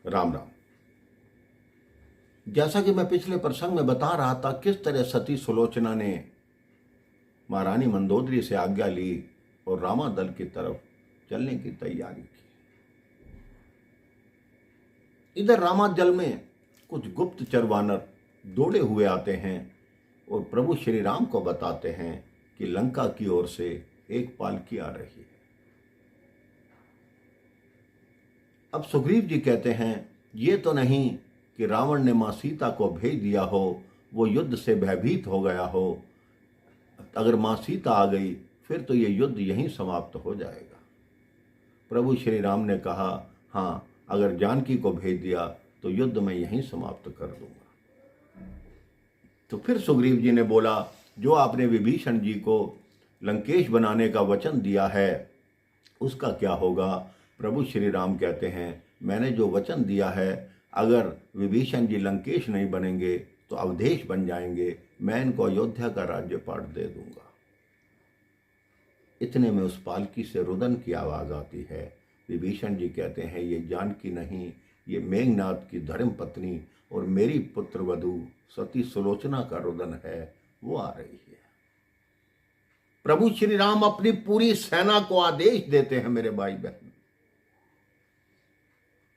राम राम। जैसा कि मैं पिछले प्रसंग में बता रहा था, किस तरह सती सुलोचना ने महारानी मंदोदरी से आज्ञा ली और रामादल की तरफ चलने की तैयारी की। इधर रामादल में कुछ गुप्तचर वानर दौड़े हुए आते हैं और प्रभु श्री राम को बताते हैं कि लंका की ओर से एक पालकी आ रही है। अब सुग्रीव जी कहते हैं, ये तो नहीं कि रावण ने मां सीता को भेज दिया हो, वो युद्ध से भयभीत हो गया हो। अगर मां सीता आ गई फिर तो ये युद्ध यहीं समाप्त हो जाएगा। प्रभु श्री राम ने कहा, हाँ, अगर जानकी को भेज दिया तो युद्ध मैं यहीं समाप्त कर दूंगा। तो फिर सुग्रीव जी ने बोला, जो आपने विभीषण जी को लंकेश बनाने का वचन दिया है उसका क्या होगा? प्रभु श्री राम कहते हैं, मैंने जो वचन दिया है, अगर विभीषण जी लंकेश नहीं बनेंगे तो अवधेश बन जाएंगे, मैं इनको अयोध्या का राज्यपाठ दे दूंगा। इतने में उस पालकी से रुदन की आवाज आती है। विभीषण जी कहते हैं, ये जानकी नहीं, ये मेघनाद की धर्म पत्नी और मेरी पुत्र वधू सती सुलोचना का रुदन है, वो आ रही है। प्रभु श्री राम अपनी पूरी सेना को आदेश देते हैं, मेरे भाई बहन,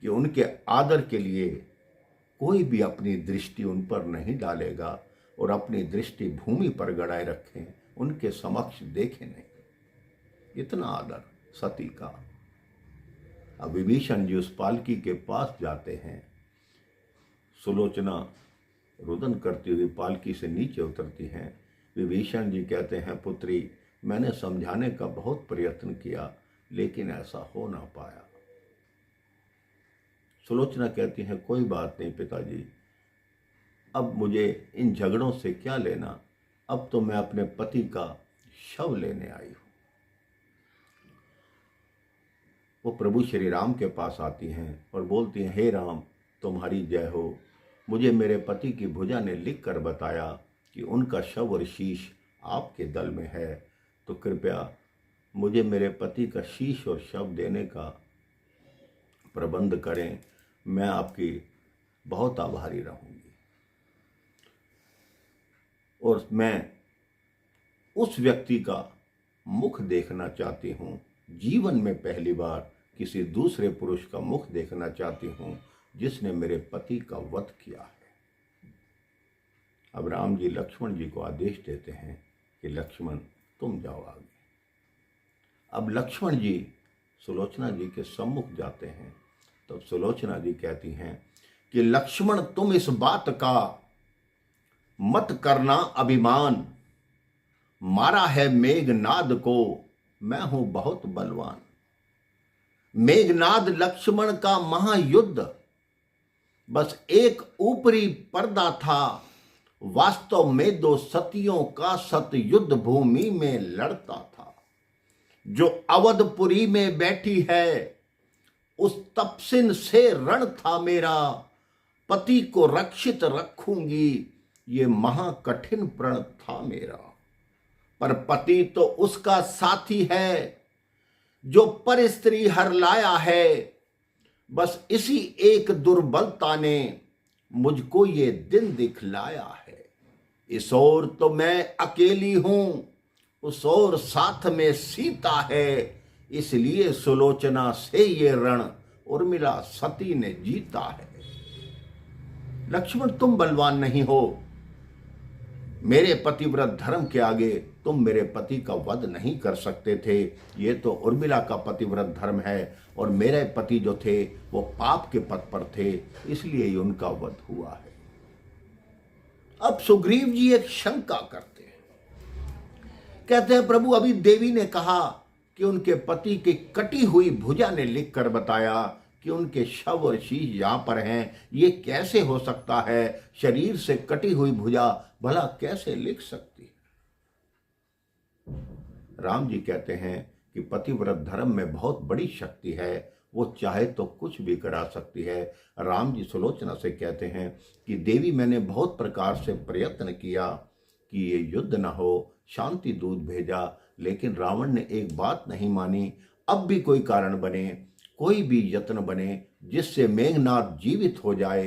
कि उनके आदर के लिए कोई भी अपनी दृष्टि उन पर नहीं डालेगा और अपनी दृष्टि भूमि पर गड़ाए रखें, उनके समक्ष देखें नहीं। इतना आदर सती का। अब विभीषण जी उस पालकी के पास जाते हैं। सुलोचना रुदन करती हुई पालकी से नीचे उतरती हैं। विभीषण जी कहते हैं, पुत्री, मैंने समझाने का बहुत प्रयत्न किया लेकिन ऐसा हो ना पाया। सुलोचना कहती है, कोई बात नहीं पिताजी, अब मुझे इन झगड़ों से क्या लेना, अब तो मैं अपने पति का शव लेने आई हूं। वो प्रभु श्री राम के पास आती हैं और बोलती हैं, हे राम, तुम्हारी जय हो। मुझे मेरे पति की भुजा ने लिख कर बताया कि उनका शव और शीश आपके दल में है, तो कृपया मुझे मेरे पति का शीश और शव देने का प्रबंध करें, मैं आपकी बहुत आभारी रहूंगी। और मैं उस व्यक्ति का मुख देखना चाहती हूं, जीवन में पहली बार किसी दूसरे पुरुष का मुख देखना चाहती हूं जिसने मेरे पति का वध किया है। अब राम जी लक्ष्मण जी को आदेश देते हैं कि लक्ष्मण, तुम जाओ आगे। अब लक्ष्मण जी सुलोचना जी के सम्मुख जाते हैं। तब सुलोचना जी कहती हैं कि लक्ष्मण, तुम इस बात का मत करना अभिमान, मारा है मेघनाद को, मैं हूं बहुत बलवान। मेघनाद लक्ष्मण का महायुद्ध बस एक ऊपरी पर्दा था, वास्तव में दो सतियों का सतयुद्ध भूमि में लड़ता था। जो अवधपुरी में बैठी है उस तपसिन से रण था मेरा, पति को रक्षित रखूंगी ये महाकठिन प्रण था मेरा। पर पति तो उसका साथी है जो पर स्त्री हर लाया है, बस इसी एक दुर्बलता ने मुझको ये दिन दिखलाया है। इस ओर तो मैं अकेली हूं, उस ओर साथ में सीता है, इसलिए सुलोचना से ये रण उर्मिला सती ने जीता है। लक्ष्मण, तुम बलवान नहीं हो, मेरे पतिव्रत धर्म के आगे तुम मेरे पति का वध नहीं कर सकते थे। ये तो उर्मिला का पतिव्रत धर्म है और मेरे पति जो थे वो पाप के पथ पर थे, इसलिए ही उनका वध हुआ है। अब सुग्रीव जी एक शंका करते हैं, कहते हैं, प्रभु, अभी देवी ने कहा कि उनके पति की कटी हुई भुजा ने लिख कर बताया कि उनके शव और शीश यहां पर हैं, ये कैसे हो सकता है? शरीर से कटी हुई भुजा भला कैसे लिख सकती है? राम जी कहते हैं कि पतिव्रत धर्म में बहुत बड़ी शक्ति है, वो चाहे तो कुछ भी करा सकती है। राम जी सुलोचना से कहते हैं कि देवी, मैंने बहुत प्रकार से प्रयत्न किया कि ये युद्ध न हो, शांति दूत भेजा, लेकिन रावण ने एक बात नहीं मानी। अब भी कोई कारण बने कोई भी यत्न बने जिससे मेघनाद जीवित हो जाए